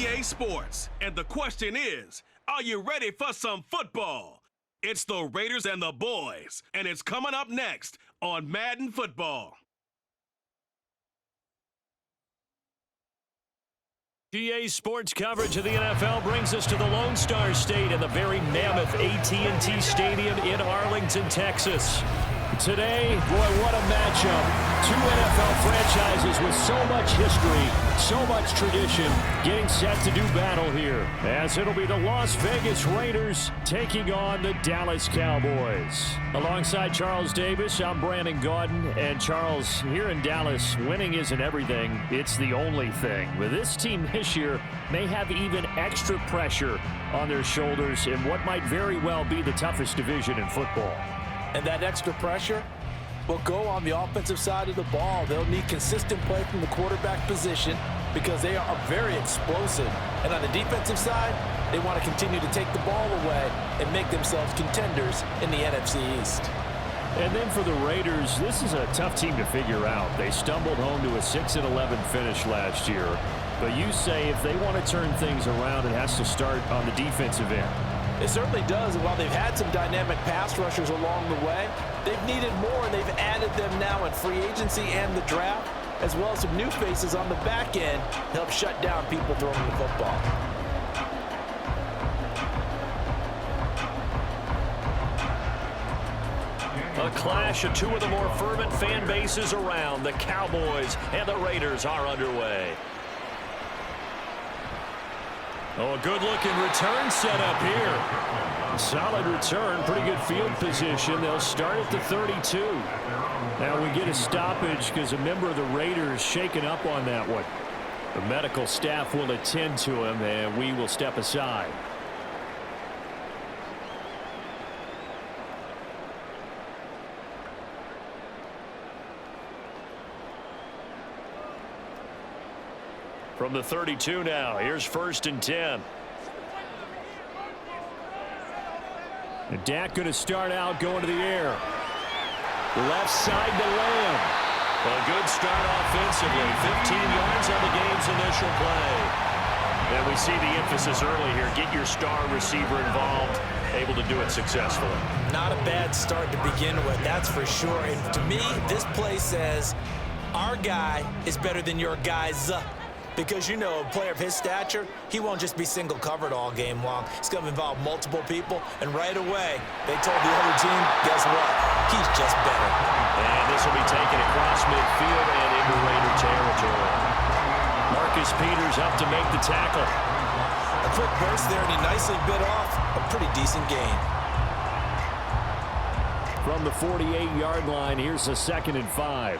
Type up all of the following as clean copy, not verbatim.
EA Sports, and the question is, are you ready for some football? It's the Raiders and the Boys, and it's coming up next on Madden Football. EA Sports coverage of the NFL brings us to the Lone Star State and the very mammoth AT&T Stadium in Arlington, Texas. Today, boy, what a matchup. Two NFL franchises with so much history, so much tradition, getting set to do battle here, as it'll be the Las Vegas Raiders taking on the Dallas Cowboys. Alongside Charles Davis, I'm Brandon Gaudin, and Charles, here in Dallas, winning isn't everything, it's the only thing. But this team this year may have even extra pressure on their shoulders in what might very well be the toughest division in football. And that extra pressure will go on the offensive side of the ball. They'll need consistent play from the quarterback position because they are very explosive. And on the defensive side, they want to continue to take the ball away and make themselves contenders in the NFC East. And then for the Raiders, this is a tough team to figure out. They stumbled home to a 6-11 finish last year. But you say if they want to turn things around, it has to start on the defensive end. It certainly does, and while they've had some dynamic pass rushers along the way, they've needed more, and they've added them now in free agency and the draft, as well as some new faces on the back end to help shut down people throwing the football. A clash of two of the more fervent fan bases around. The Cowboys and the Raiders are underway. Oh, a good-looking return set up here. Solid return, pretty good field position. They'll start at the 32. Now we get a stoppage because a member of the Raiders shaken up on that one. The medical staff will attend to him, and we will step aside. From the 32 now, here's 1st and 10. And Dak going to start out going to the air. Left side to Lamb. A good start offensively. 15 yards on the game's initial play. And we see the emphasis early here. Get your star receiver involved. Able to do it successfully. Not a bad start to begin with, that's for sure. And to me, this play says, our guy is better than your guy's. Because, you know, a player of his stature, he won't just be single covered all game long. It's going to involve multiple people. And right away, they told the other team, guess what? He's just better. And this will be taken across midfield and into Raider territory. Marcus Peters up to make the tackle. A quick burst there, and he nicely bit off a pretty decent gain. From the 48-yard line, here's a 2nd and 5.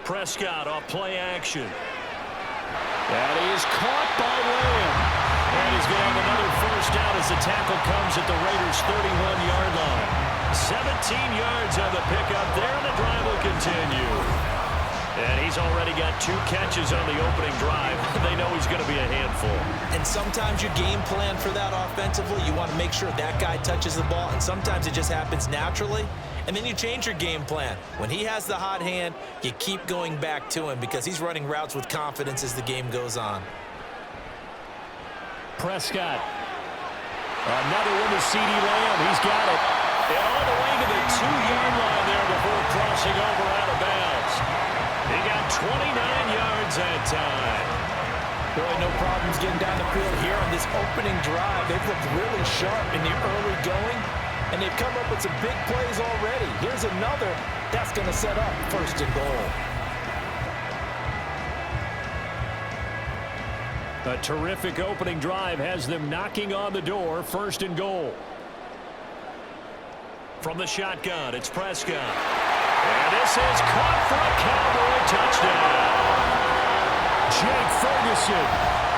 Prescott off play action. That is caught by Lamb. And he's going to have another first down as the tackle comes at the Raiders' 31-yard line. 17 yards on the pickup there, and the drive will continue. And he's already got 2 catches on the opening drive. They know he's going to be a handful. And sometimes you game plan for that offensively. You want to make sure that guy touches the ball, and sometimes it just happens naturally. And then you change your game plan. When he has the hot hand, you keep going back to him because he's running routes with confidence as the game goes on. Prescott. Another one to CeeDee Lamb. He's got it. And all the way to the 2-yard line there before crossing over out of bounds. He got 29 yards that time. Boy, no problems getting down the field here on this opening drive. They've looked really sharp in the early going. And they've come up with some big plays already. Here's another. That's going to set up 1st and goal. A terrific opening drive has them knocking on the door. 1st and goal. From the shotgun, it's Prescott. And this is caught for a Cowboy touchdown. Jake Ferguson.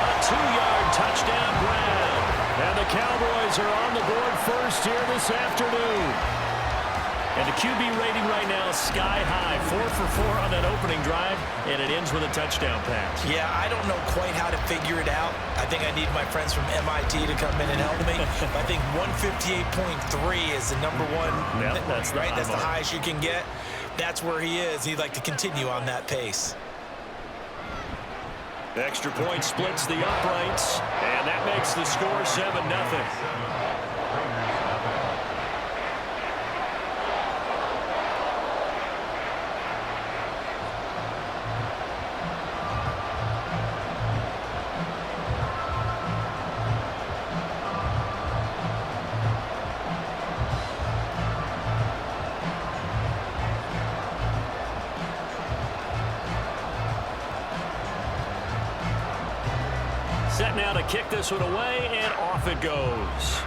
A 2-yard touchdown grab. And the Cowboys are on the board first here this afternoon. And the QB rating right now is sky high. 4 for 4 on that opening drive, and it ends with a touchdown pass. Yeah, I don't know quite how to figure it out. I think I need my friends from MIT to come in and help me. I think 158.3 is the number one. Yep, that's right. That's the highest you can get. That's where he is. He'd like to continue on that pace. Extra point splits the uprights, and that makes the score 7-0. Set now to kick this one away, and off it goes.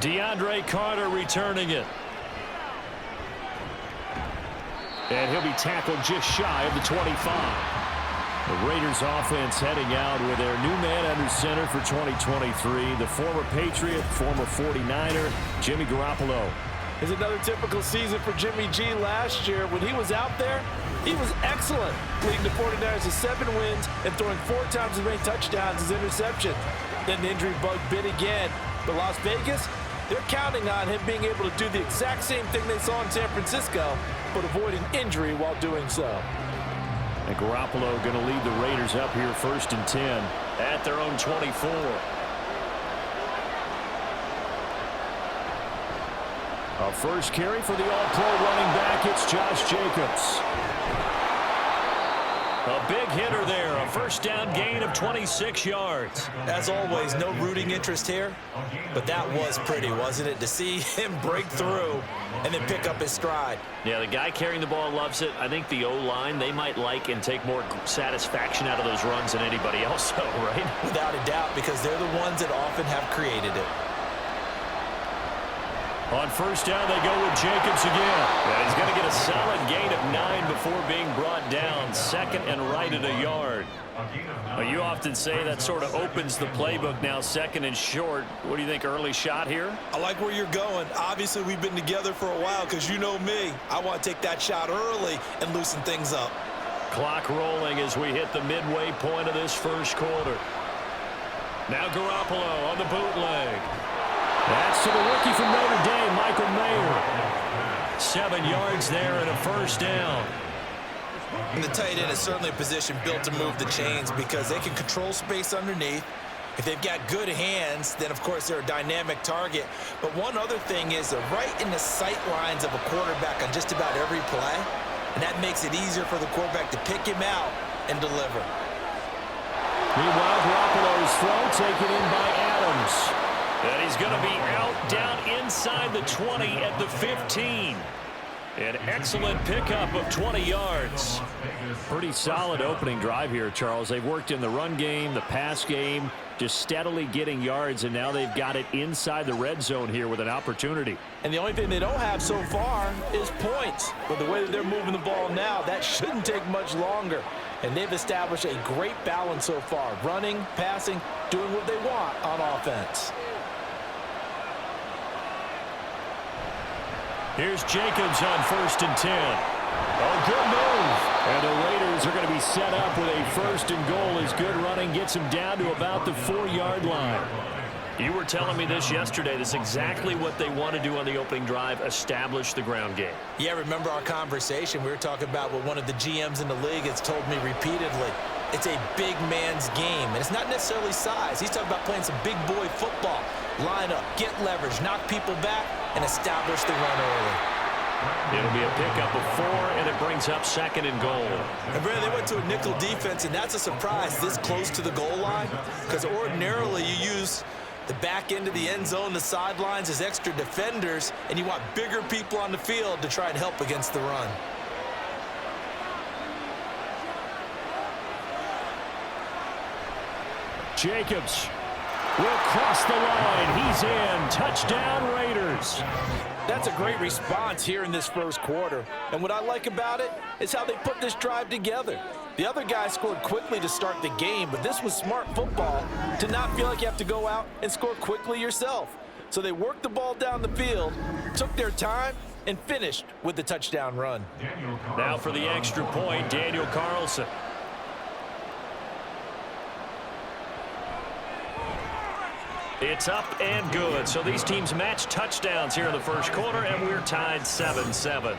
DeAndre Carter returning it. And he'll be tackled just shy of the 25. The Raiders offense heading out with their new man under center for 2023, the former Patriot, former 49er, Jimmy Garoppolo. It's another typical season for Jimmy G. Last year, when he was out there, he was excellent, leading the 49ers to 7 wins and throwing 4 times as many touchdowns as interceptions. Then the injury bug bit again. But Las Vegas, they're counting on him being able to do the exact same thing they saw in San Francisco, but avoiding injury while doing so. And Garoppolo going to lead the Raiders up here 1st and 10 at their own 24. A first carry for the all-pro running back. It's Josh Jacobs. A big hitter there. A first down gain of 26 yards. As always, no rooting interest here, but that was pretty, wasn't it? To see him break through and then pick up his stride. Yeah, the guy carrying the ball loves it. I think the O-line, they might like and take more satisfaction out of those runs than anybody else, though, right? Without a doubt, because they're the ones that often have created it. On first down, they go with Jacobs again. And he's going to get a solid gain of 9 before being brought down. 2nd and right at a yard. Well, you often say that sort of opens the playbook now, 2nd and short. What do you think, early shot here? I like where you're going. Obviously, we've been together for a while because you know me. I want to take that shot early and loosen things up. Clock rolling as we hit the midway point of this first quarter. Now Garoppolo on the bootleg. That's to the rookie from Notre Dame, Michael Mayer. 7 yards there and a first down. And the tight end is certainly a position built to move the chains because they can control space underneath. If they've got good hands, then, of course, they're a dynamic target. But one other thing is they're right in the sight lines of a quarterback on just about every play, and that makes it easier for the quarterback to pick him out and deliver. Meanwhile, Garoppolo's throw taken in by Adams. And he's going to be out down inside the 20 at the 15. An excellent pickup of 20 yards. Pretty solid opening drive here, Charles. They've worked in the run game, the pass game, just steadily getting yards, and now they've got it inside the red zone here with an opportunity. And the only thing they don't have so far is points. But the way that they're moving the ball now, that shouldn't take much longer. And they've established a great balance so far. Running, passing, doing what they want on offense. Here's Jacobs on 1st and 10. Oh, good move. And the Raiders are going to be set up with a 1st and goal as good running gets them down to about the 4-yard line. You were telling me this yesterday. This is exactly what they want to do on the opening drive, establish the ground game. Yeah, remember our conversation? We were talking about what one of the GMs in the league has told me repeatedly. It's a big man's game, and it's not necessarily size. He's talking about playing some big boy football. Line up, get leverage, knock people back, and establish the run early. It'll be a pickup of 4, and it brings up 2nd and goal. And Brandon, they went to a nickel defense, and that's a surprise this close to the goal line, because ordinarily you use the back end of the end zone, the sidelines as extra defenders, and you want bigger people on the field to try and help against the run. Jacobs will cross the line. He's in. Touchdown, Raiders. That's a great response here in this first quarter. And what I like about it is how they put this drive together. The other guy scored quickly to start the game, but this was smart football to not feel like you have to go out and score quickly yourself. So they worked the ball down the field, took their time, and finished with the touchdown run. Now for the extra point, Daniel Carlson. It's up and good. So these teams match touchdowns here in the first quarter, and we're tied 7-7.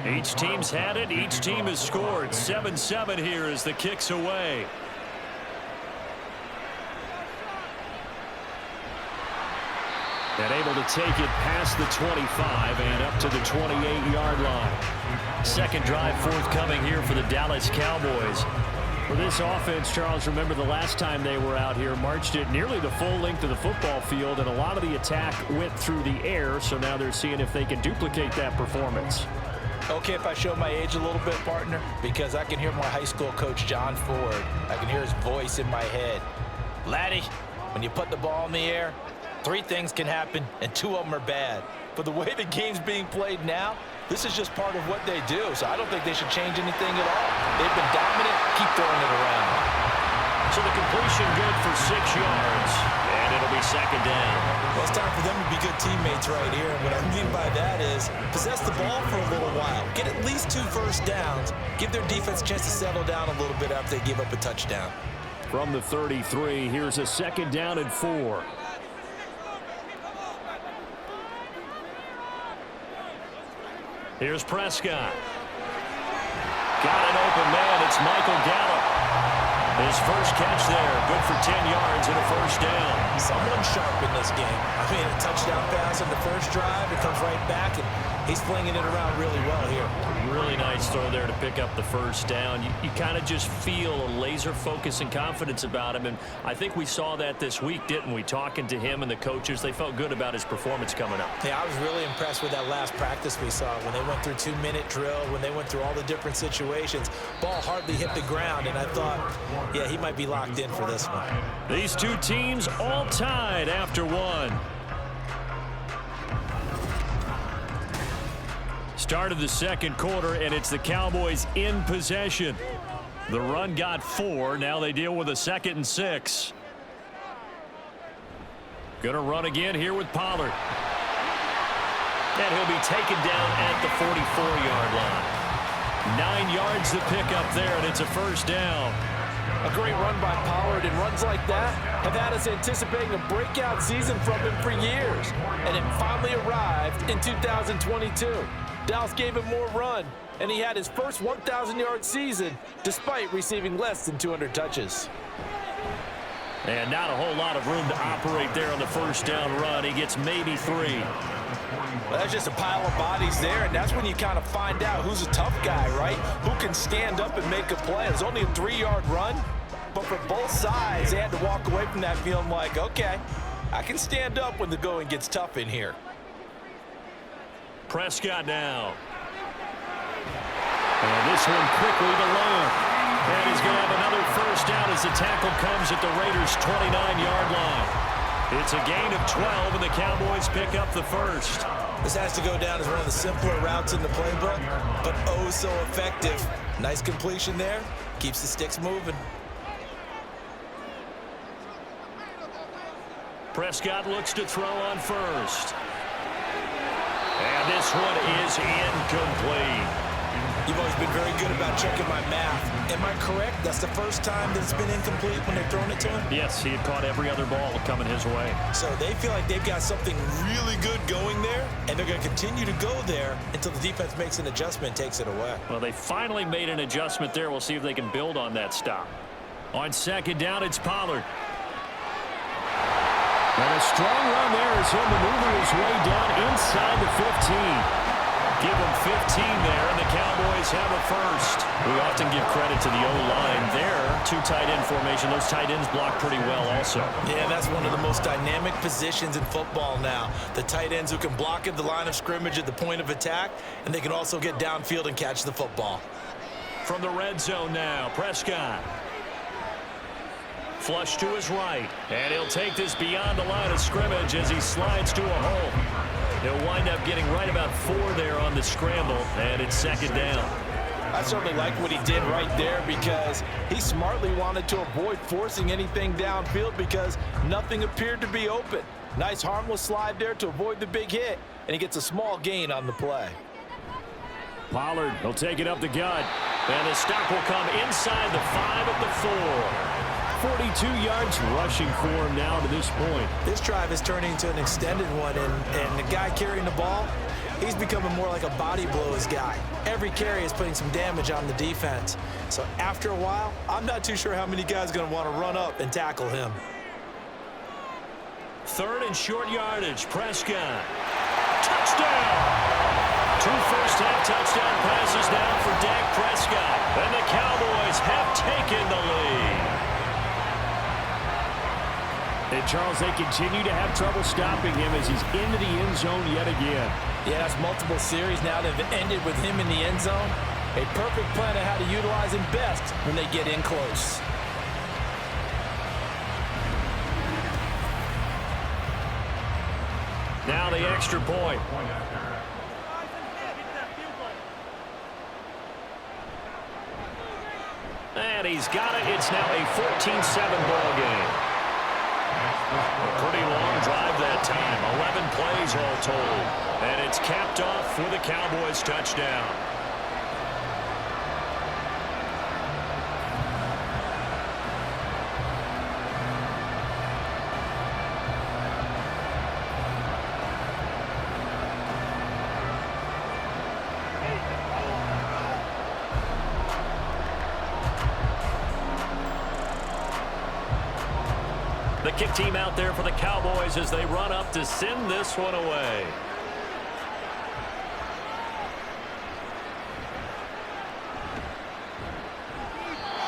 Each team's had it. Each team has scored. 7-7 here as the kick's away. And able to take it past the 25 and up to the 28-yard line. Second drive forthcoming here for the Dallas Cowboys. For this offense, Charles, remember the last time they were out here, marched it nearly the full length of the football field, and a lot of the attack went through the air, so now they're seeing if they can duplicate that performance. Okay, if I show my age a little bit, partner, because I can hear my high school coach, John Ford. I can hear his voice in my head. Laddie, when you put the ball in the air, 3 things can happen, and 2 of them are bad. But the way the game's being played now, this is just part of what they do, so I don't think they should change anything at all. They've been dominant. Keep throwing it around. So the completion good for 6 yards, and it'll be second down. Well, it's time for them to be good teammates right here, and what I mean by that is possess the ball for a little while. Get at least 2 first downs. Give their defense a chance to settle down a little bit after they give up a touchdown. From the 33, here's a second down and 4. Here's Prescott. Got an open man. It's Michael Gallup. His first catch there. Good for 10 yards and a first down. Someone sharp in this game. I mean, a touchdown pass on the first drive. It comes right back, and he's flinging it around really well here. Really nice throw there to pick up the first down. You kind of just feel a laser focus and confidence about him, and I think we saw that this week, didn't we? Talking to him and the coaches, they felt good about his performance coming up. Yeah, I was really impressed with that last practice we saw when they went through 2-minute drill, when they went through all the different situations. Ball hardly hit the ground, and I thought, yeah, he might be locked in for this one. These 2 teams all tied after 1. Start of the second quarter, and it's the Cowboys in possession. The run got 4. Now they deal with a 2nd and 6. Gonna run again here with Pollard. And he'll be taken down at the 44-yard line. 9 yards to pick up there, and it's a first down. A great run by Pollard, and runs like that have had us anticipating a breakout season from him for years. And it finally arrived in 2022. Dallas gave him more run, and he had his first 1,000-yard season despite receiving less than 200 touches. And not a whole lot of room to operate there on the first down run. He gets maybe 3. Well, that's just a pile of bodies there, and that's when you kind of find out who's a tough guy, right? Who can stand up and make a play. It's only a 3-yard run, but for both sides, they had to walk away from that feeling like, okay, I can stand up when the going gets tough in here. Prescott now. And this one quickly to Long. And he's going to have another first down as the tackle comes at the Raiders' 29-yard line. It's a gain of 12, and the Cowboys pick up the first. This has to go down as one of the simpler routes in the playbook, but oh so effective. Nice completion there. Keeps the sticks moving. Prescott looks to throw on first. And this one is incomplete. You've always been very good about checking my math. Am I correct? That's the first time that it's been incomplete when they've thrown it to him? Yes, he had caught every other ball coming his way. So they feel like they've got something really good going there, and they're going to continue to go there until the defense makes an adjustment and takes it away. Well, they finally made an adjustment there. We'll see if they can build on that stop. On second down, it's Pollard. And a strong run there as he'll maneuver his way down inside the 15. Give him 15 there, and the Cowboys have a first. We often give credit to the O-line there. 2 tight end formation. Those tight ends block pretty well also. Yeah, that's one of the most dynamic positions in football now. The tight ends who can block at the line of scrimmage at the point of attack, and they can also get downfield and catch the football. From the red zone now, Prescott. Flush to his right, and he'll take this beyond the line of scrimmage as he slides to a hole. He'll wind up getting right about 4 there on the scramble, and it's second down. I certainly like what he did right there because he smartly wanted to avoid forcing anything downfield because nothing appeared to be open. Nice harmless slide there to avoid the big hit, and he gets a small gain on the play. Pollard will take it up the gut, and the stop will come inside the 5 at the 4. 42 yards rushing for him now to this point. This drive is turning into an extended one, and the guy carrying the ball, he's becoming more like a body blows guy. Every carry is putting some damage on the defense. So after a while, I'm not too sure how many guys are going to want to run up and tackle him. 3rd and short yardage. Prescott. Touchdown! 2 first-half touchdown passes now for Dak Prescott. And the Cowboys have taken the lead. And, Charles, they continue to have trouble stopping him as he's into the end zone yet again. Yeah, that's multiple series now that have ended with him in the end zone. A perfect plan of how to utilize him best when they get in close. Now the extra point. And he's got it. It's now a 14-7 ball game. A pretty long drive that time. 11 plays all told. And it's capped off with a Cowboys touchdown. The kick team out there for the Cowboys as they run up to send this one away.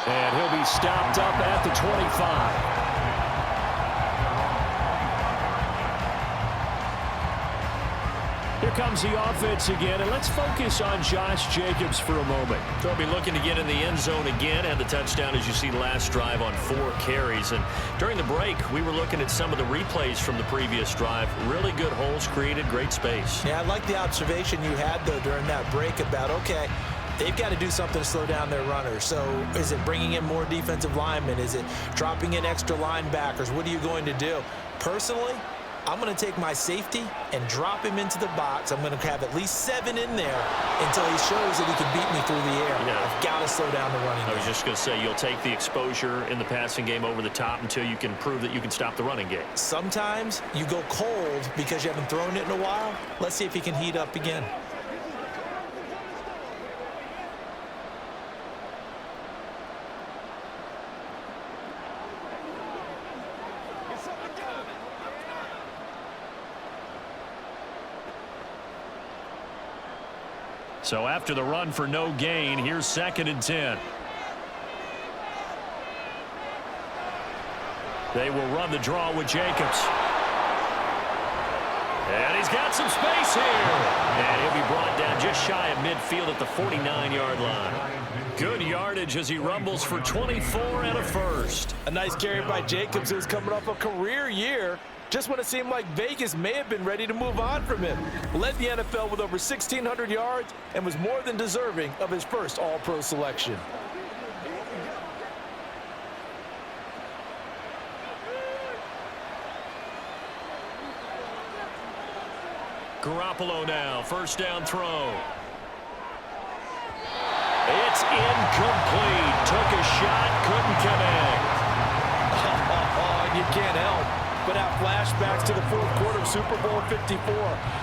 And he'll be stopped up at the 25. Here comes the offense again, and let's focus on Josh Jacobs for a moment. They'll be looking to get in the end zone again. Had the touchdown, as you see, last drive on 4 carries. And during the break, we were looking at some of the replays from the previous drive. Really good holes created, great space. Yeah, I like the observation you had, though, during that break about, okay, they've got to do something to slow down their runners. So is it bringing in more defensive linemen? Is it dropping in extra linebackers? What are you going to do? Personally, I'm going to take my safety and drop him into the box. I'm going to have at least 7 in there until he shows that he can beat me through the air. Yeah. I've got to slow down the running game. I was just going to say, you'll take the exposure in the passing game over the top until you can prove that you can stop the running game. Sometimes you go cold because you haven't thrown it in a while. Let's see if he can heat up again. So after the run for no gain, here's 2nd and 10. They will run the draw with Jacobs. And he's got some space here. And he'll be brought down just shy of midfield at the 49-yard line. Good yardage as he rumbles for 24 and a first. A nice carry by Jacobs, who's coming off a career year. Just when it seemed like Vegas may have been ready to move on from him. Led the NFL with over 1,600 yards and was more than deserving of his first All-Pro selection. Garoppolo now, first down throw. It's incomplete. Took a shot, couldn't connect. You can't help but have flashbacks to the 4th quarter of Super Bowl 54.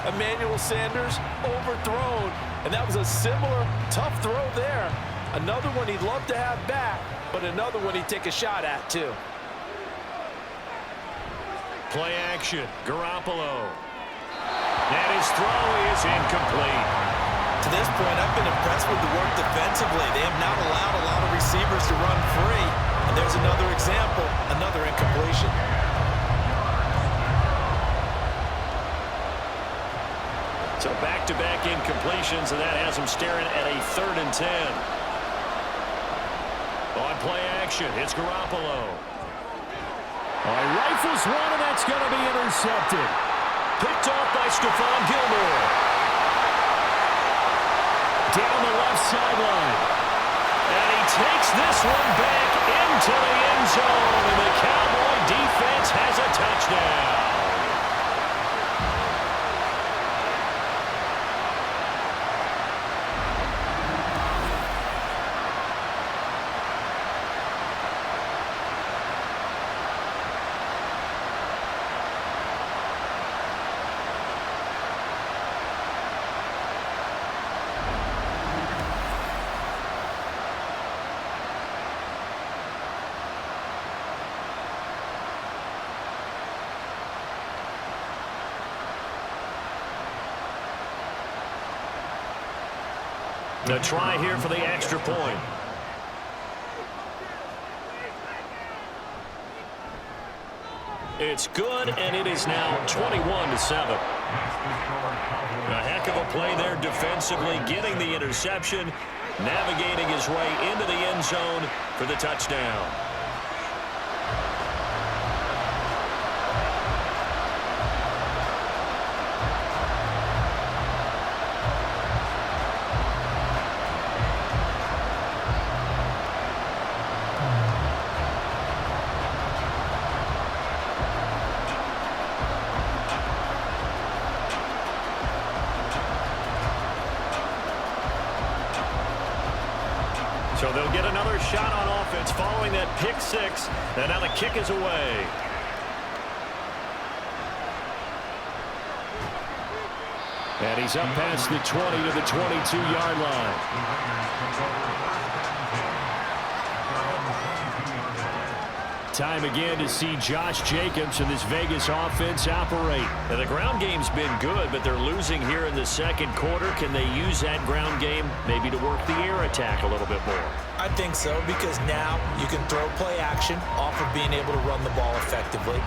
Emmanuel Sanders overthrown, and that was a similar tough throw there. Another one he'd love to have back, but another one he'd take a shot at too. Play action, Garoppolo. And his throw is incomplete. To this point, I've been impressed with the work defensively. They have not allowed a lot of receivers to run free. And there's another example, another incompletion. So back-to-back incompletions, and that has him staring at a 3rd and 10. On play action, it's Garoppolo. He rifles one, and that's going to be intercepted. Picked off by Stephon Gilmore. Down the left sideline. And he takes this one back into the end zone, and the Cowboy defense has a touchdown. The try here for the extra point. It's good, and it is now 21-7. A heck of a play there defensively, getting the interception, navigating his way into the end zone for the touchdown. So they'll get another shot on offense following that pick six. And now the kick is away. And he's up past the 20 to the 22-yard line. Time again to see Josh Jacobs and this Vegas offense operate. Now, the ground game's been good, but they're losing here in the second quarter. Can they use that ground game maybe to work the air attack a little bit more? I think so, because now you can throw play action off of being able to run the ball effectively.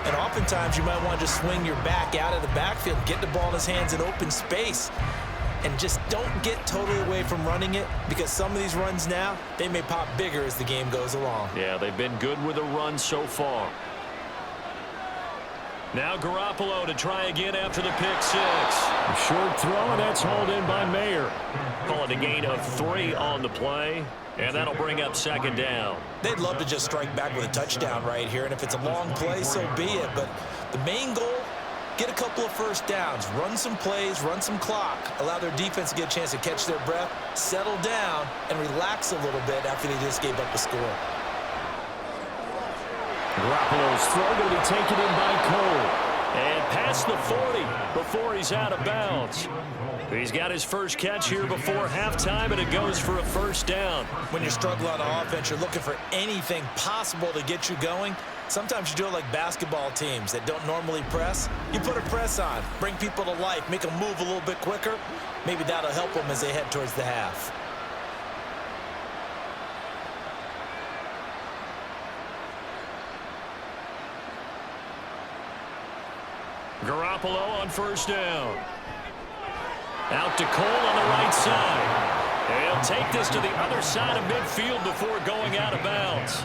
And oftentimes you might want to just swing your back out of the backfield, get the ball in his hands in open space, and just don't get totally away from running it, because some of these runs now, they may pop bigger as the game goes along. Yeah, they've been good with a run so far. Now Garoppolo to try again after the pick six. A short throw, and that's hauled in by Mayer. Call it a gain of 3 on the play, and that'll bring up second down. They'd love to just strike back with a touchdown right here, and if it's a long play, so be it. But the main goal, get a couple of first downs, run some plays, run some clock, allow their defense to get a chance to catch their breath, settle down, and relax a little bit after they just gave up a score. Garoppolo's throw going to be taken in by Cole. And past the 40 before he's out of bounds. He's got his first catch here before halftime, and it goes for a first down. When you're struggling on offense, you're looking for anything possible to get you going. Sometimes you do it like basketball teams that don't normally press. You put a press on, bring people to life, make them move a little bit quicker. Maybe that'll help them as they head towards the half. Garoppolo on first down. Out to Cole on the right side. He'll take this to the other side of midfield before going out of bounds.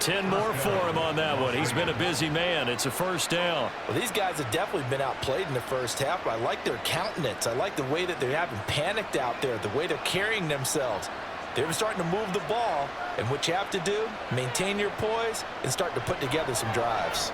10 more for him on that one. He's been a busy man. It's a first down. Well, these guys have definitely been outplayed in the first half, but I like their countenance. I like the way that they haven't panicked out there, the way they're carrying themselves. They're starting to move the ball, and what you have to do, maintain your poise and start to put together some drives.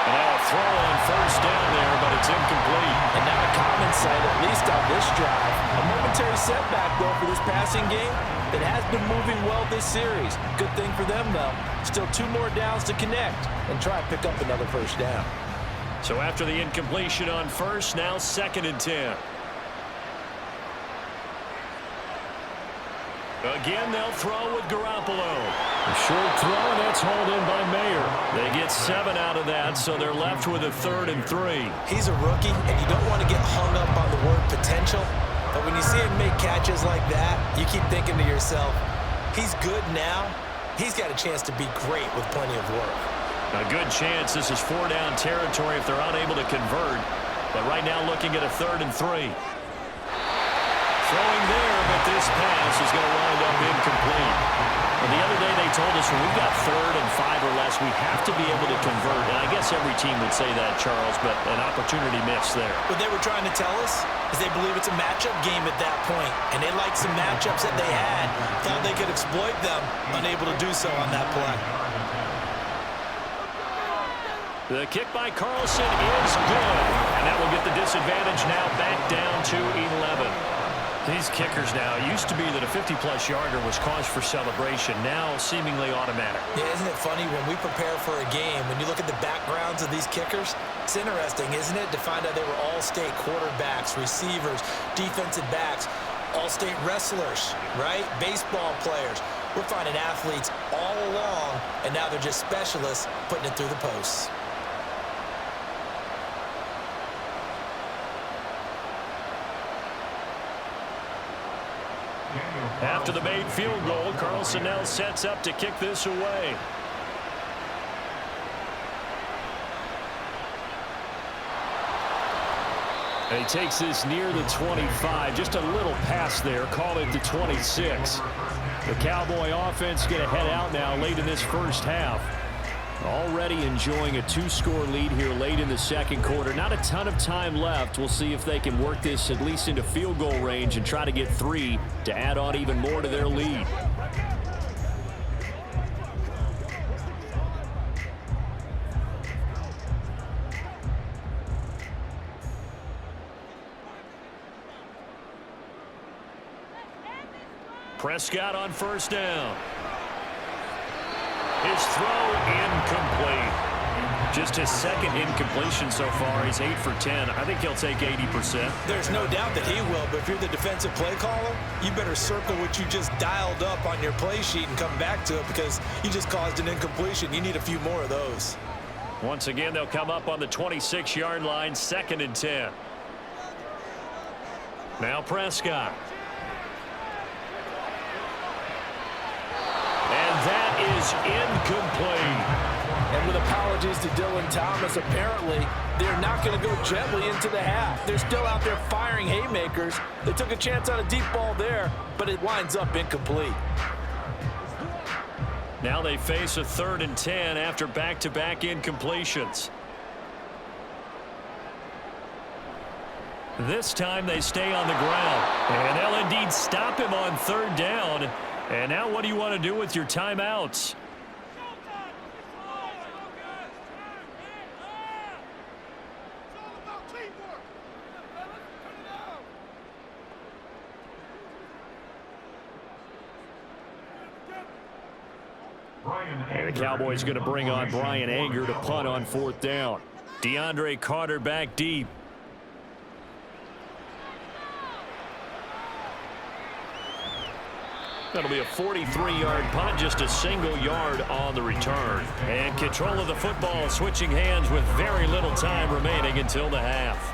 And now a throw on first down there, but it's incomplete. And now a common sight, at least on this drive. A momentary setback, though, for this passing game that has been moving well this series. Good thing for them, though. Still 2 more downs to connect and try and pick up another first down. So after the incompletion on first, now 2nd and 10. Again, they'll throw with Garoppolo. A short throw, and that's hauled in by Mayer. They get 7 out of that, so they're left with a 3rd and 3. He's a rookie, and you don't want to get hung up on the word potential. But when you see him make catches like that, you keep thinking to yourself, he's good now. He's got a chance to be great with plenty of work. A good chance this is 4-down territory if they're unable to convert. But right now looking at a 3rd and 3. Throwing there, but this pass is going to wind up incomplete. And the other day they told us when we've got 3rd and 5 or less, we have to be able to convert. And I guess every team would say that, Charles, but an opportunity missed there. What they were trying to tell us is they believe it's a matchup game at that point. And they liked some matchups that they had, thought they could exploit them, unable to do so on that play. The kick by Carlson is good. And that will get the disadvantage now back down to 11. These kickers now, used to be that a 50-plus yarder was cause for celebration, now seemingly automatic. Yeah, isn't it funny when we prepare for a game, when you look at the backgrounds of these kickers, it's interesting, isn't it, to find out they were all-state quarterbacks, receivers, defensive backs, all-state wrestlers, right? Baseball players. We're finding athletes all along, and now they're just specialists putting it through the posts. After the made field goal, Carlson now sets up to kick this away. And he takes this near the 25. Just a little pass there. Call it the 26. The Cowboy offense going to head out now late in this first half. Already enjoying a 2-score lead here late in the second quarter. Not a ton of time left. We'll see if they can work this at least into field goal range and try to get 3 to add on even more to their lead. Prescott on first down. His throw incomplete. Just his second incompletion so far. He's 8 for 10. I think he'll take 80%. There's no doubt that he will, but if you're the defensive play caller, you better circle what you just dialed up on your play sheet and come back to it because you just caused an incompletion. You need a few more of those. Once again, they'll come up on the 26-yard line, 2nd and 10. Now Prescott. And that is incomplete. And with apologies to Dylan Thomas, apparently they're not going to go gently into the half. They're still out there firing haymakers. They took a chance on a deep ball there, but it winds up incomplete. Now they face a 3rd and 10 after back-to-back incompletions. This time they stay on the ground. And they'll indeed stop him on 3rd down. And now what do you want to do with your timeouts? And the Cowboys going to bring on Brian Anger to punt on 4th down. DeAndre Carter back deep. That'll be a 43-yard punt, just a single yard on the return. And control of the football switching hands with very little time remaining until the half.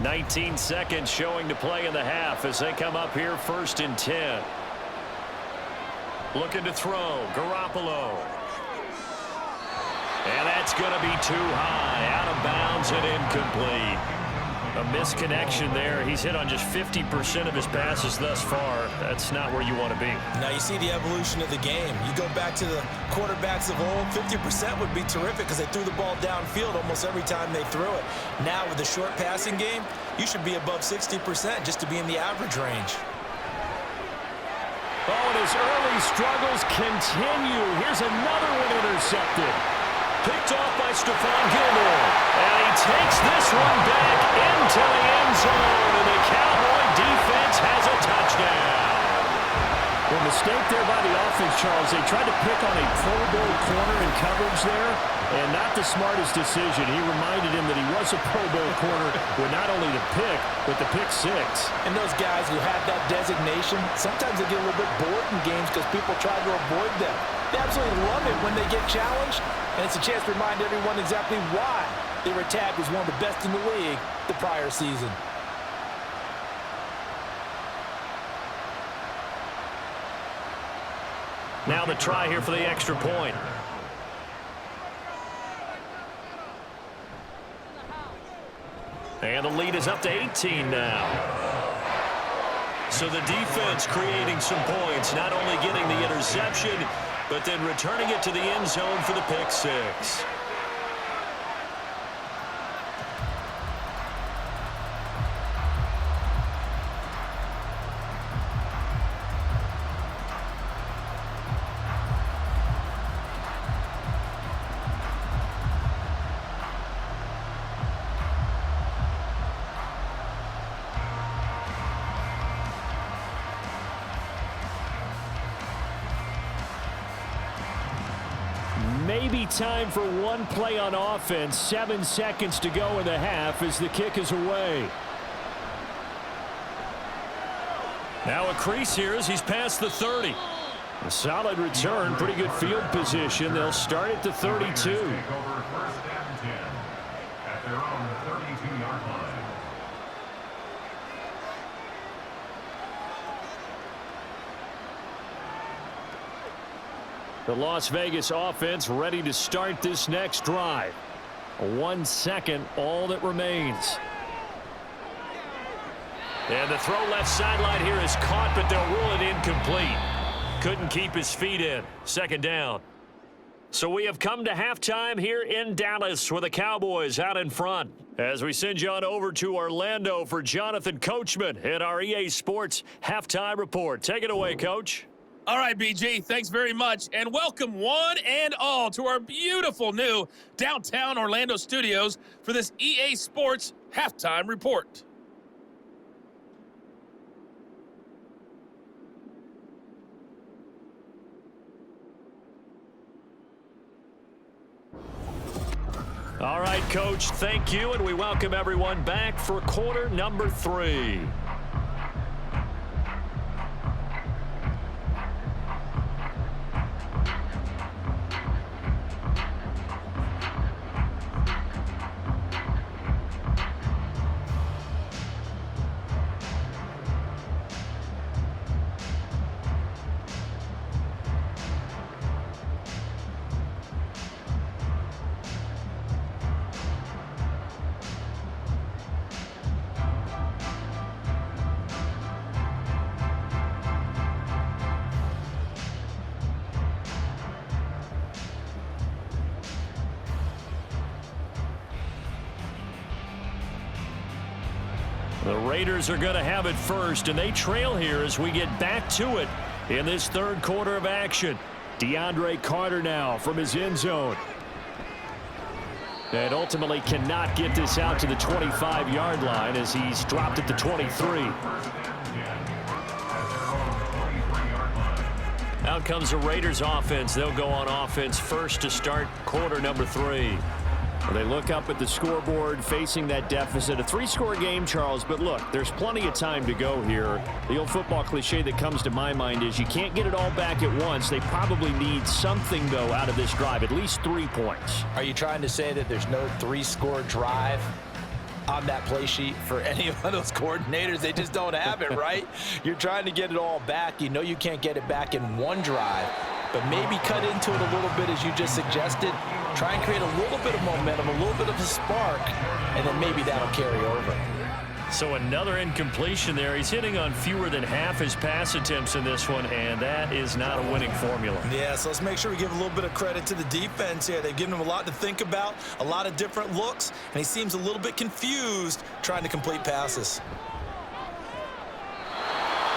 $19 seconds showing to play in the half as they come up here 1st and 10. Looking to throw. Garoppolo. And that's going to be too high. Out of bounds and incomplete. A misconnection there. He's hit on just 50% of his passes thus far. That's not where you want to be. Now you see the evolution of the game. You go back to the quarterbacks of old, 50% would be terrific because they threw the ball downfield almost every time they threw it. Now with the short passing game, you should be above 60% just to be in the average range. Oh, and his early struggles continue. Here's another one intercepted. Picked off by Stephon Gilmore. And he takes this one back into the end zone. And the Cowboy defense has a touchdown. Well, mistake there by the offense, Charles. They tried to pick on a Pro Bowl corner in coverage there, and not the smartest decision. He reminded him that he was a Pro Bowl corner with not only the pick, but the pick 6. And those guys who have that designation, sometimes they get a little bit bored in games because people try to avoid them. They absolutely love it when they get challenged, and it's a chance to remind everyone exactly why they were tagged as one of the best in the league the prior season. Now the try here for the extra point. And the lead is up to 18 now. So the defense creating some points, not only getting the interception, but then returning it to the end zone for the pick 6. Maybe time for one play on offense. 7 seconds to go in the half as the kick is away. Now a crease here as he's past the 30. A solid return, pretty good field position. They'll start at the 32. The Las Vegas offense ready to start this next drive. 1 second, all that remains. And the throw left sideline here is caught, but they'll rule it incomplete. Couldn't keep his feet in. Second down. So we have come to halftime here in Dallas with the Cowboys out in front. As we send you on over to Orlando for Jonathan Coachman at our EA Sports Halftime Report. Take it away, Coach. All right, BG, thanks very much, and welcome one and all to our beautiful new downtown Orlando studios for this EA Sports Halftime Report. All right, Coach, thank you, and we welcome everyone back for quarter number 3. The Raiders are going to have it first, and they trail here as we get back to it in this third quarter of action. DeAndre Carter now from his end zone. And ultimately cannot get this out to the 25-yard line as he's dropped at the 23. Out comes the Raiders offense. They'll go on offense first to start quarter number 3. Well, they look up at the scoreboard facing that deficit. A 3-score game, Charles, but look, there's plenty of time to go here. The old football cliche that comes to my mind is you can't get it all back at once. They probably need something, though, out of this drive, at least 3 points. Are you trying to say that there's no 3-score drive on that play sheet for any of those coordinators? They just don't have it, right? You're trying to get it all back. You know you can't get it back in one drive, but maybe cut into it a little bit as you just suggested. Try and create a little bit of momentum, a little bit of a spark, and then maybe that'll carry over. So another incompletion there. He's hitting on fewer than half his pass attempts in this one, and that is not a winning formula. Yeah, so let's make sure we give a little bit of credit to the defense here. They've given him a lot to think about, a lot of different looks, and he seems a little bit confused trying to complete passes.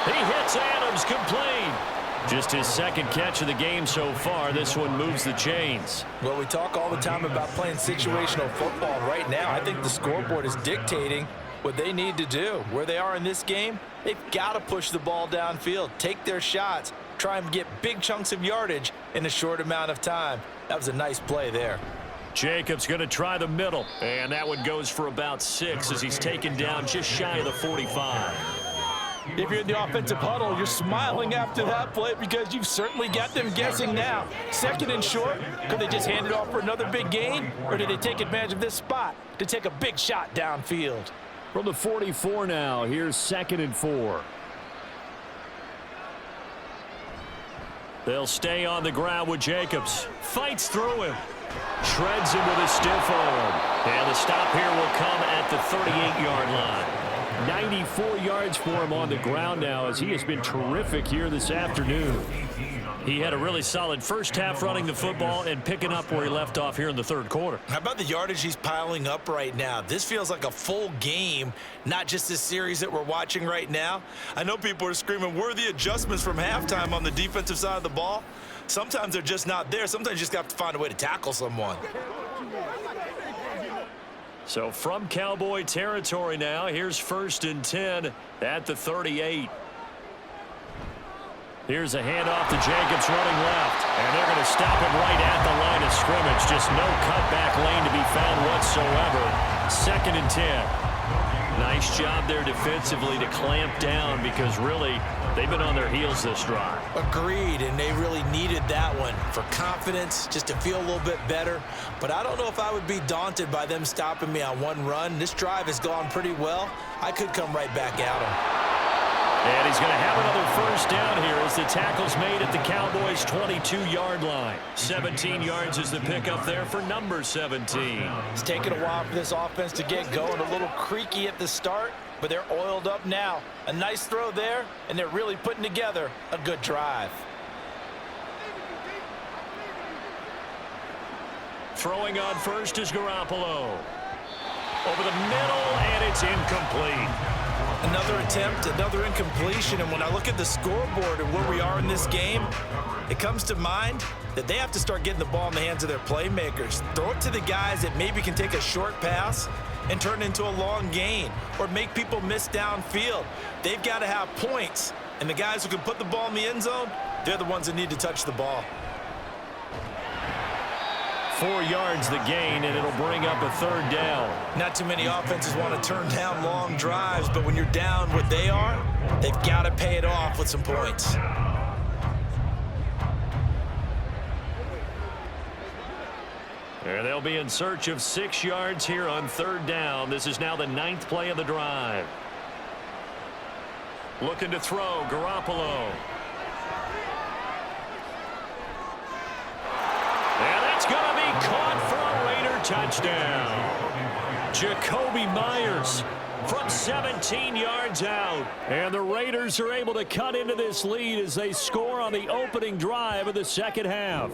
He hits Adams, complete. Just his second catch of the game so far. This one moves the chains. Well, we talk all the time about playing situational football. Right now, I think the scoreboard is dictating what they need to do. Where they are in this game, they've got to push the ball downfield, take their shots, try and get big chunks of yardage in a short amount of time. That was a nice play there. Jacobs going to try the middle, and that one goes for about 6 as he's taken down just shy of the 45. If you're in the offensive huddle, you're smiling after that play because you've certainly got them guessing now. Second and short, could they just hand it off for another big gain, or did they take advantage of this spot to take a big shot downfield? From the 44 now, here's 2nd and 4. They'll stay on the ground with Jacobs. Fights through him. Shreds him with a stiff arm. And the stop here will come at the 38-yard line. 94 yards for him on the ground now as he has been terrific here this afternoon. He had a really solid first half running the football and picking up where he left off here in the third quarter. How about the yardage he's piling up right now? This feels like a full game, not just this series that we're watching right now. I know people are screaming, where are the adjustments from halftime on the defensive side of the ball? Sometimes they're just not there. Sometimes you just have to find a way to tackle someone. So from Cowboy territory now, here's 1st and 10 at the 38. Here's a handoff to Jacobs running left, and they're going to stop him right at the line of scrimmage. Just no cutback lane to be found whatsoever. 2nd and 10. Nice job there defensively to clamp down because really they've been on their heels this drive. Agreed, and they really needed that one for confidence, just to feel a little bit better. But I don't know if I would be daunted by them stopping me on one run. This drive has gone pretty well. I could come right back at them. And he's going to have another first down here as the tackle's made at the Cowboys' 22-yard line. 17 yards is the pickup there for number 17. It's taken a while for this offense to get going. A little creaky at the start, but they're oiled up now. A nice throw there, and they're really putting together a good drive. Throwing on first is Garoppolo. Over the middle, and it's incomplete. Another attempt, another incompletion, and when I look at the scoreboard and where we are in this game, it comes to mind that they have to start getting the ball in the hands of their playmakers. Throw it to the guys that maybe can take a short pass and turn it into a long gain or make people miss downfield. They've got to have points, and the guys who can put the ball in the end zone, they're the ones that need to touch the ball. 4 yards the gain, and it'll bring up a third down. Not too many offenses want to turn down long drives, but when you're down what they are, they've got to pay it off with some points. And they'll be in search of 6 yards here on third down. This is now the 9th play of the drive. Looking to throw, Garoppolo. And that's going to be caught for a Raider touchdown. Jacoby Myers from 17 yards out. And the Raiders are able to cut into this lead as they score on the opening drive of the second half.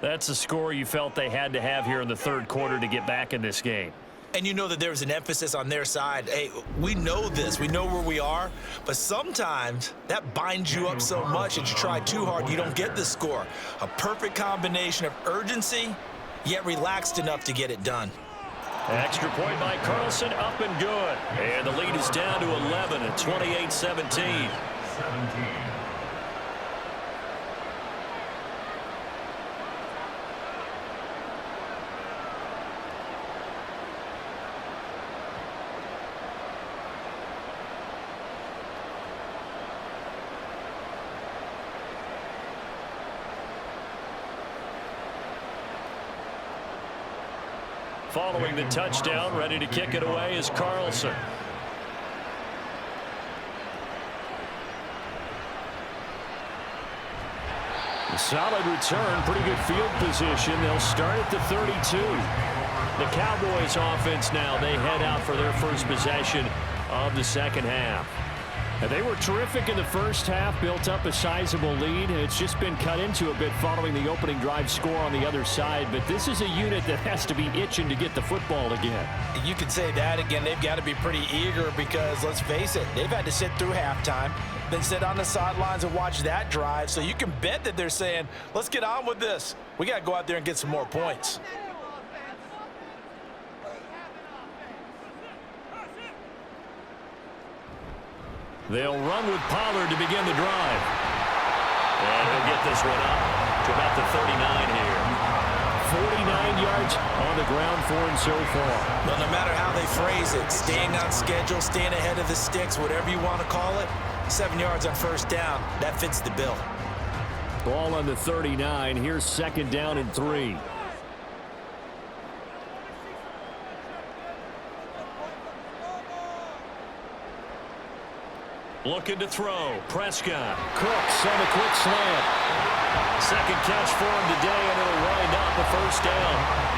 That's the score you felt they had to have here in the third quarter to get back in this game. And you know that there's an emphasis on their side. Hey, we know this. We know where we are. But sometimes that binds you up so much that you try too hard, you don't get the score. A perfect combination of urgency, yet relaxed enough to get it done. Extra point by Carlson, up and good. And the lead is down to 11 at 28-17. Following the touchdown, ready to kick it away is Carlson. A solid return, pretty good field position. They'll start at the 32. The Cowboys offense now, they head out for their first possession of the second half. And they were terrific in the first half, built up a sizable lead. It's just been cut into a bit following the opening drive score on the other side. But this is a unit that has to be itching to get the football again. You can say that again. They've got to be pretty eager because, let's face it, they've had to sit through halftime, then sit on the sidelines and watch that drive. So you can bet that they're saying, let's get on with this. We got to go out there and get some more points. They'll run with Pollard to begin the drive. And he'll get this one up to about the 39 here. 49 yards on the ground for him so far. Well, no matter how they phrase it, staying on schedule, staying ahead of the sticks, whatever you want to call it, 7 yards on first down, that fits the bill. Ball on the 39. Here's second down and 3. Looking to throw. Prescott. Cooks on a quick slant. Second catch for him today, and it'll wind up a first down.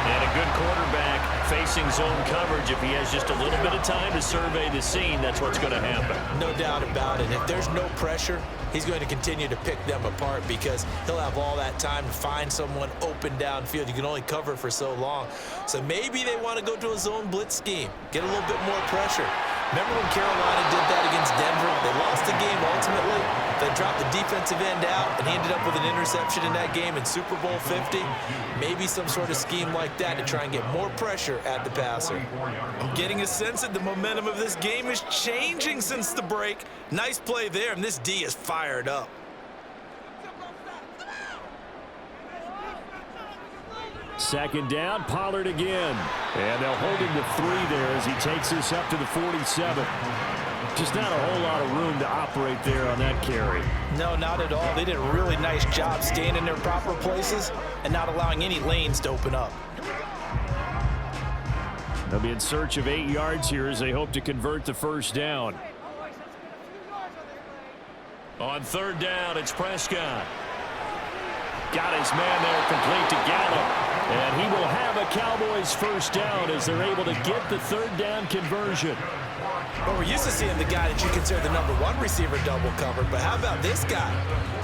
And a good quarterback facing zone coverage. If he has just a little bit of time to survey the scene, that's what's going to happen. No doubt about it. If there's no pressure, he's going to continue to pick them apart because he'll have all that time to find someone open downfield. You can only cover for so long. So maybe they want to go to a zone blitz scheme, get a little bit more pressure. Remember when Carolina did that against Denver? They lost the game ultimately. They dropped the defensive end out, and he ended up with an interception in that game in Super Bowl 50. Maybe some sort of scheme like that to try and get more pressure at the passer. I'm getting a sense that the momentum of this game is changing since the break. Nice play there, and this D is fired up. Second down, Pollard again. And they'll hold him to 3 there as he takes this up to the 47. Just not a whole lot of room to operate there on that carry. No, not at all. They did a really nice job staying in their proper places and not allowing any lanes to open up. They'll be in search of 8 yards here as they hope to convert the first down. On third down, it's Prescott. Got his man there complete to Gallup. And he will have a Cowboys first down as they're able to get the third down conversion. Well, we're used to seeing the guy that you consider the #1 receiver double covered, but how about this guy?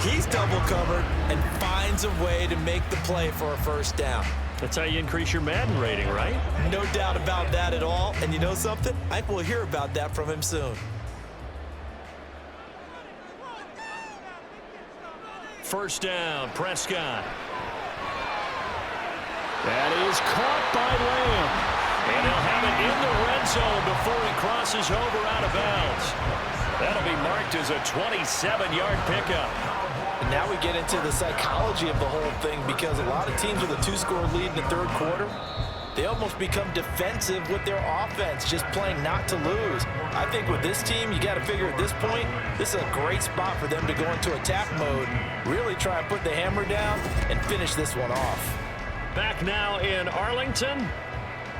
He's double covered and finds a way to make the play for a first down. That's how you increase your Madden rating, right? No doubt about that at all. And you know something? I think we'll hear about that from him soon. First down, Prescott. That is caught by Lamb. And he'll have it in the red zone before he crosses over out of bounds. That'll be marked as a 27-yard pickup. And now we get into the psychology of the whole thing, because a lot of teams with a 2-score lead in the third quarter, they almost become defensive with their offense, just playing not to lose. I think with this team, you got to figure at this point, this is a great spot for them to go into attack mode, really try and put the hammer down and finish this one off. Back now in Arlington.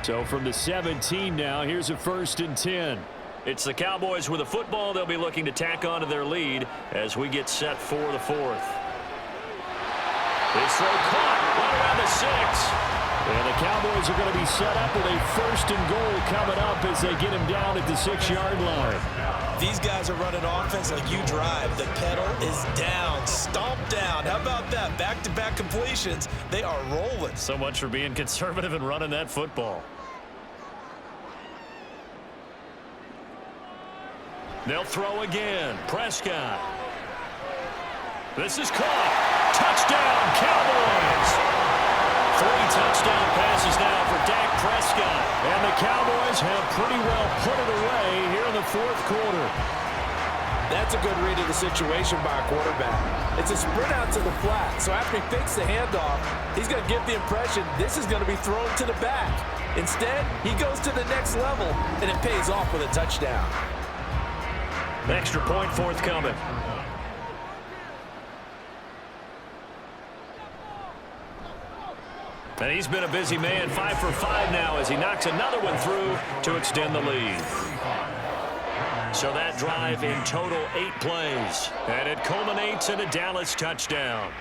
So from the 17 now, here's a 1st and 10. It's the Cowboys with a football. They'll be looking to tack on to their lead as we get set for the 4th. This throw caught right around the 6. And the Cowboys are going to be set up with a 1st and goal coming up as they get him down at the 6-yard line. These guys are running offense like you drive. The pedal is down, stomped down. How about that? Back-to-back completions. They are rolling. So much for being conservative and running that football. They'll throw again. Prescott. This is caught. Touchdown, Cowboys! 3 touchdown passes now for Dak Prescott. And the Cowboys have pretty well put it away here in the 4th quarter. That's a good read of the situation by a quarterback. It's a sprint out to the flat, so after he fakes the handoff, he's going to give the impression this is going to be thrown to the back. Instead, he goes to the next level, and it pays off with a touchdown. Extra point forthcoming. And he's been a busy man, 5 for 5 now as he knocks another one through to extend the lead. So that drive in total 8 plays. And it culminates in a Dallas touchdown.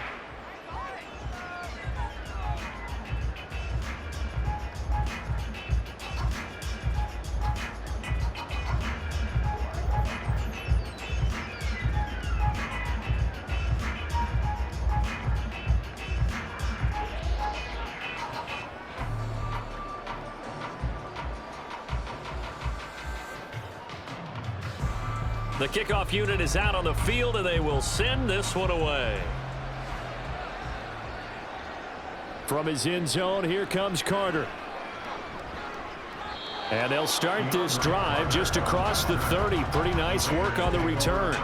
The kickoff unit is out on the field, and they will send this one away. From his end zone, here comes Carter. And they'll start this drive just across the 30. Pretty nice work on the return.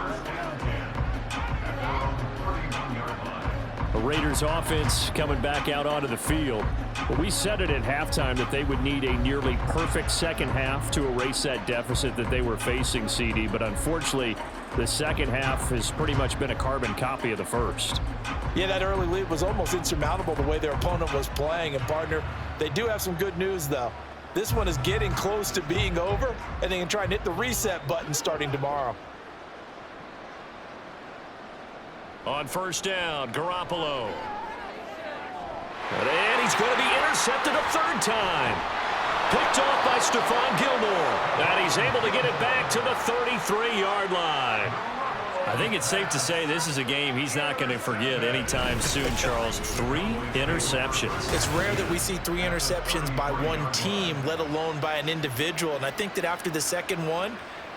The Raiders offense coming back out onto the field. But we said it at halftime that they would need a nearly perfect second half to erase that deficit that they were facing, CD. But unfortunately, the second half has pretty much been a carbon copy of the first. Yeah, that early lead was almost insurmountable the way their opponent was playing. And, partner, they do have some good news, though. This one is getting close to being over, and they can try and hit the reset button starting tomorrow. On first down, Garoppolo. And he's going to be intercepted a 3rd time. Picked off by Stephon Gilmore. And he's able to get it back to the 33-yard line. I think it's safe to say this is a game he's not going to forget anytime soon, Charles. 3 interceptions. It's rare that we see 3 interceptions by one team, let alone by an individual. And I think that after the second one,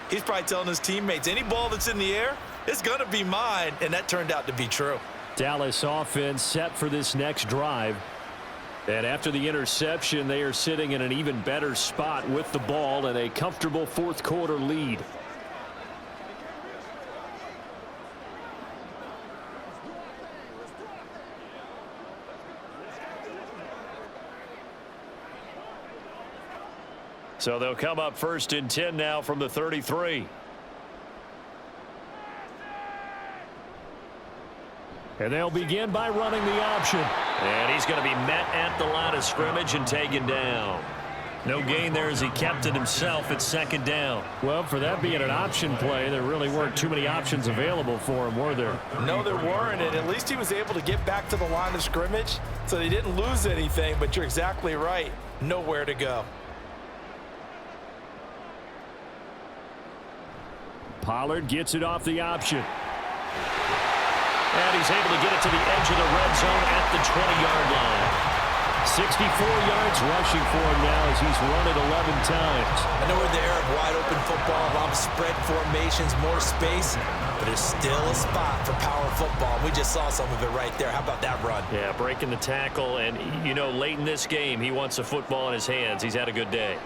he's probably telling his teammates, any ball that's in the air, it's going to be mine. And that turned out to be true. Dallas offense set for this next drive. And after the interception, they are sitting in an even better spot with the ball and a comfortable 4th quarter lead. So they'll come up 1st and 10 now from the 33. And they'll begin by running the option. And he's going to be met at the line of scrimmage and taken down. No gain there as he kept it himself at 2nd down. Well, for that being an option play, there really weren't too many options available for him, were there? No, there weren't, and at least he was able to get back to the line of scrimmage, so they didn't lose anything, but you're exactly right. Nowhere to go. Pollard gets it off the option. And he's able to get it to the edge of the red zone at the 20-yard line. 64 yards rushing for him now as he's run it 11 times. I know we're in the era of wide-open football, a lot of spread formations, more space, but there's still a spot for power football. We just saw some of it right there. How about that run? Yeah, breaking the tackle, and, you know, late in this game, he wants the football in his hands. He's had a good day.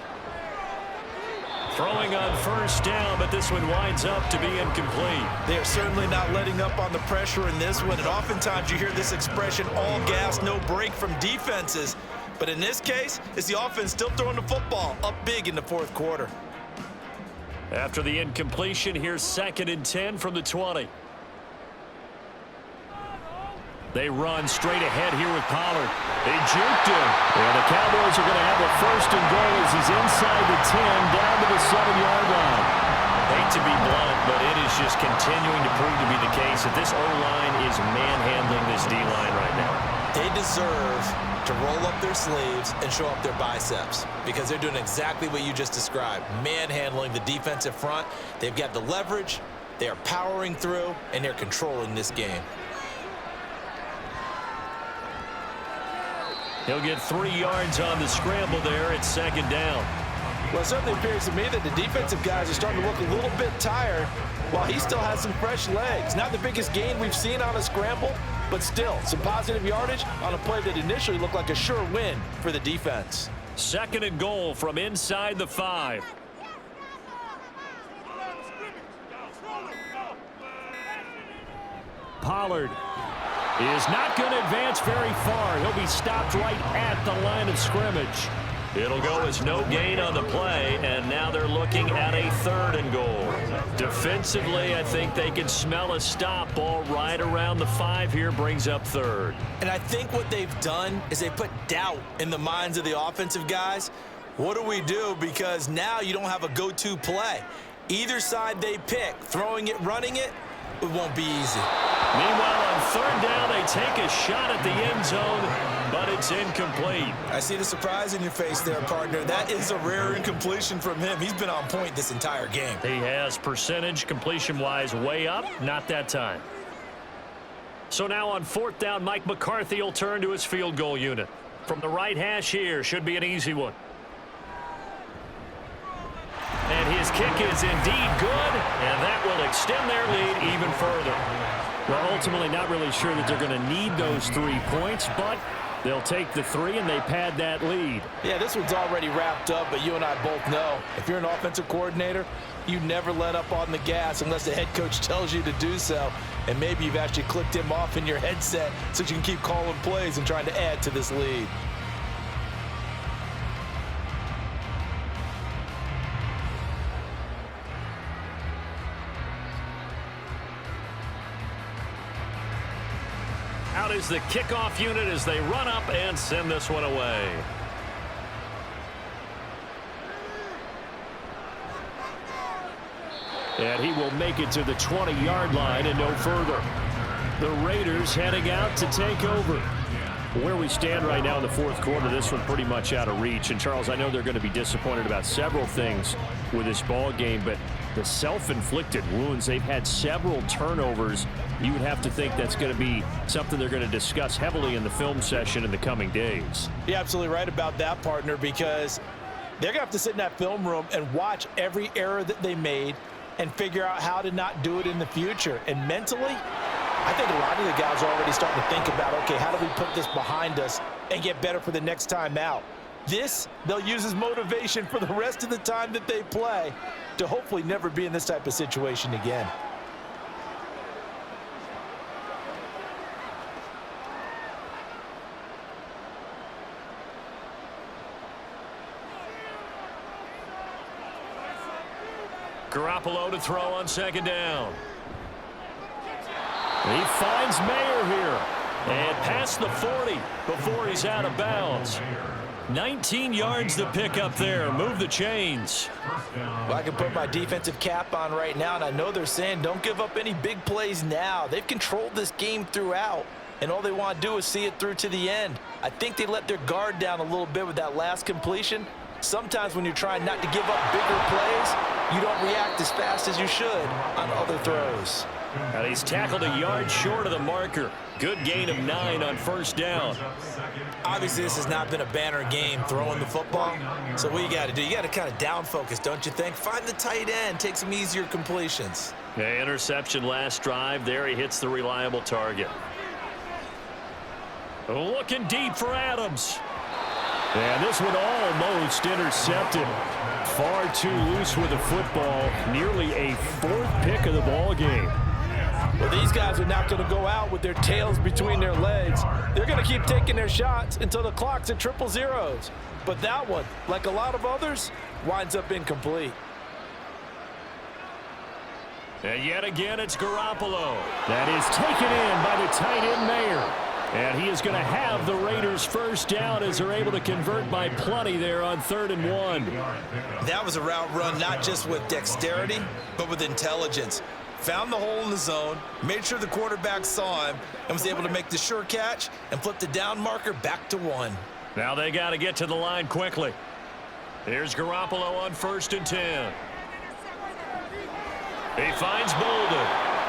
Throwing on 1st down, but this one winds up to be incomplete. They are certainly not letting up on the pressure in this one, and oftentimes you hear this expression, all gas, no break from defenses. But in this case, it's the offense still throwing the football up big in the 4th quarter. After the incompletion, here's 2nd and 10 from the 20. They run straight ahead here with Pollard. They juked him. And the Cowboys are going to have a 1st and goal as he's inside the 10, down to the 7-yard line. Hate to be blunt, but it is just continuing to prove to be the case that this O-line is manhandling this D-line right now. They deserve to roll up their sleeves and show up their biceps because they're doing exactly what you just described, manhandling the defensive front. They've got the leverage, they are powering through, and they're controlling this game. He'll get 3 yards on the scramble there at 2nd down. Well, it certainly appears to me that the defensive guys are starting to look a little bit tired while he still has some fresh legs. Not the biggest gain we've seen on a scramble, but still some positive yardage on a play that initially looked like a sure win for the defense. 2nd and goal from inside the 5. Pollard is not going to advance very far. He'll be stopped right at the line of scrimmage. It'll go as no gain on the play, and now they're looking at a 3rd and goal. Defensively, I think they can smell a stop ball right around the 5 here, brings up 3rd. And I think what they've done is they put doubt in the minds of the offensive guys. What do we do? Because now you don't have a go-to play. Either side they pick, throwing it, running it, it won't be easy. Meanwhile, on 3rd down, they take a shot at the end zone, but it's incomplete. I see the surprise in your face there, partner. That is a rare incompletion from him. He's been on point this entire game. He has percentage completion-wise way up, not that time. So now on 4th down, Mike McCarthy will turn to his field goal unit. From the right hash here, should be an easy one. And his kick is indeed good, and that will extend their lead even further. Well, ultimately not really sure that they're going to need those 3 points, but they'll take the 3 and they pad that lead. Yeah, this one's already wrapped up, but you and I both know if you're an offensive coordinator, you never let up on the gas unless the head coach tells you to do so. And maybe you've actually clicked him off in your headset so you can keep calling plays and trying to add to this lead. Out is the kickoff unit as they run up and send this one away. And he will make it to the 20-yard line and no further. The Raiders heading out to take over. Where we stand right now in the 4th quarter, this one pretty much out of reach. And, Charles, I know they're going to be disappointed about several things with this ball game, but the self-inflicted wounds, they've had several turnovers. You would have to think that's going to be something they're going to discuss heavily in the film session in the coming days. You're absolutely right about that, partner, because they're going to have to sit in that film room and watch every error that they made and figure out how to not do it in the future. And mentally, I think a lot of the guys are already starting to think about, okay, how do we put this behind us and get better for the next time out? This, they'll use as motivation for the rest of the time that they play to hopefully never be in this type of situation again. Garoppolo to throw on second down. He finds Mayer here. And past the 40 before he's out of bounds. 19 yards to pick up there. Move the chains. Well, I can put my defensive cap on right now, and I know they're saying don't give up any big plays now. They've controlled this game throughout, and all they want to do is see it through to the end. I think they let their guard down a little bit with that last completion. Sometimes when you're trying not to give up bigger plays, you don't react as fast as you should on other throws. And he's tackled a yard short of the marker. Good gain of 9 on first down. Obviously, this has not been a banner game throwing the football. So what you got to do, you got to kind of down focus, don't you think? Find the tight end, take some easier completions. Yeah, interception last drive. There he hits the reliable target. Looking deep for Adams. And this one almost intercepted. Far too loose with the football. Nearly a 4th pick of the ball game. Well, these guys are not going to go out with their tails between their legs. They're going to keep taking their shots until the clock's at 000. But that one, like a lot of others, winds up incomplete. And yet again, it's Garoppolo. That is taken in by the tight end Mayer. And he is going to have the Raiders first down as they're able to convert by plenty there on 3rd and 1. That was a route run not just with dexterity, but with intelligence. Found the hole in the zone, made sure the quarterback saw him, and was able to make the sure catch and flip the down marker back to 1. Now they got to get to the line quickly. Here's Garoppolo on 1st and 10. He finds Bolden.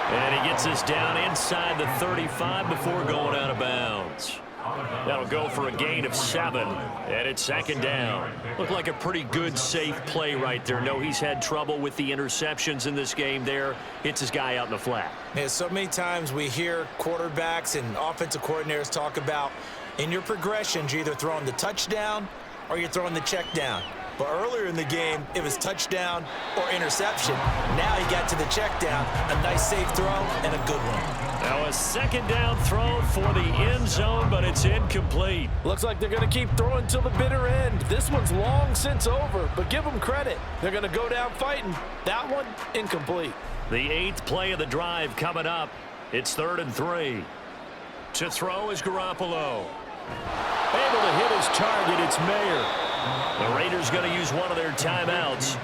And he gets us down inside the 35 before going out of bounds. That'll go for a gain of 7. And it's 2nd down. Looked like a pretty good, safe play right there. No, he's had trouble with the interceptions in this game there. Hits his guy out in the flat. Yeah, so many times we hear quarterbacks and offensive coordinators talk about in your progressions, you're either throwing the touchdown or you're throwing the check down. But earlier in the game, it was touchdown or interception. Now he got to the check down, a nice safe throw, and a good one. Now a 2nd down throw for the end zone, but it's incomplete. Looks like they're going to keep throwing till the bitter end. This one's long since over, but give them credit. They're going to go down fighting. That one, incomplete. The 8th play of the drive coming up. It's 3rd and 3. To throw is Garoppolo. Able to hit his target, it's Mayer. The Raiders going to use one of their timeouts.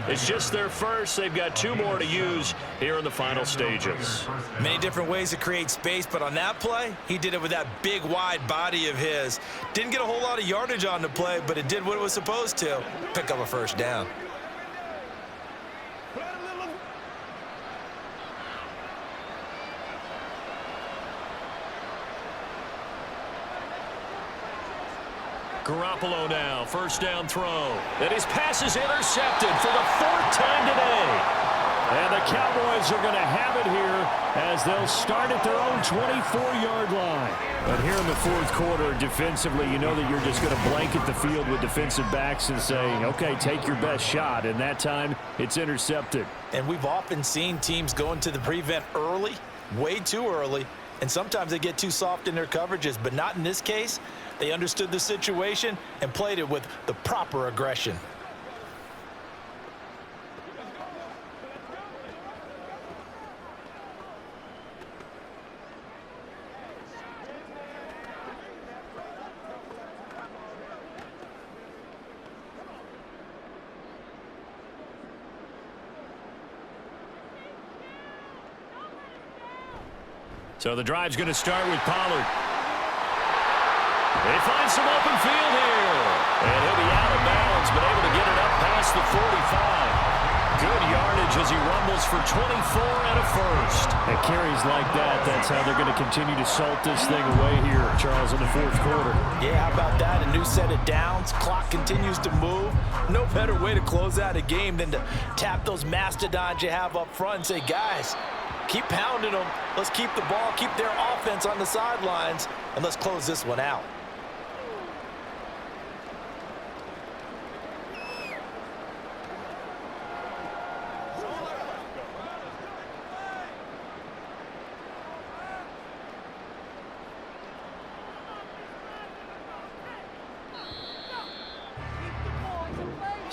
It's just their first. They've got 2 more to use here in the final stages. Many different ways to create space, but on that play, he did it with that big, wide body of his. Didn't get a whole lot of yardage on the play, but it did what it was supposed to. Pick up a first down. Garoppolo now, 1st down throw. And his pass is intercepted for the 4th time today. And the Cowboys are going to have it here as they'll start at their own 24-yard line. But here in the 4th quarter, defensively, you know that you're just going to blanket the field with defensive backs and say, okay, take your best shot. And that time, it's intercepted. And we've often seen teams go into the prevent early, way too early, and sometimes they get too soft in their coverages, but not in this case. They understood the situation and played it with the proper aggression. So the drive's going to start with Pollard. They find some open field here. And he'll be out of bounds, but able to get it up past the 45. Good yardage as he rumbles for 24 and a first. At carries like that, that's how they're going to continue to salt this thing away here, Charles, in the 4th quarter. Yeah, how about that? A new set of downs. Clock continues to move. No better way to close out a game than to tap those mastodons you have up front and say, guys, keep pounding them. Let's keep the ball, keep their offense on the sidelines, and let's close this one out.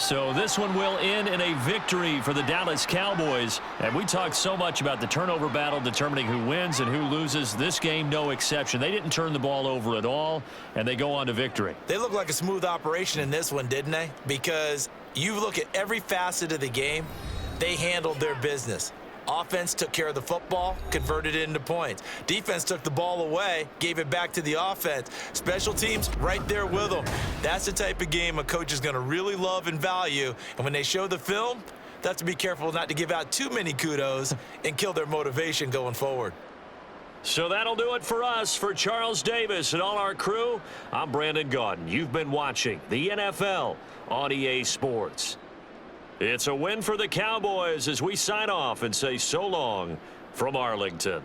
So this one will end in a victory for the Dallas Cowboys. And we talked so much about the turnover battle determining who wins and who loses. This game, no exception. They didn't turn the ball over at all, and they go on to victory. They look like a smooth operation in this one, didn't they? Because you look at every facet of the game, they handled their business. Offense took care of the football, converted it into points. Defense took the ball away, gave it back to the offense. Special teams right there with them. That's the type of game a coach is going to really love and value. And when they show the film, they have to be careful not to give out too many kudos and kill their motivation going forward. So that'll do it for us. For Charles Davis and all our crew, I'm Brandon Gaudin. You've been watching the NFL on EA Sports. It's a win for the Cowboys as we sign off and say so long from Arlington.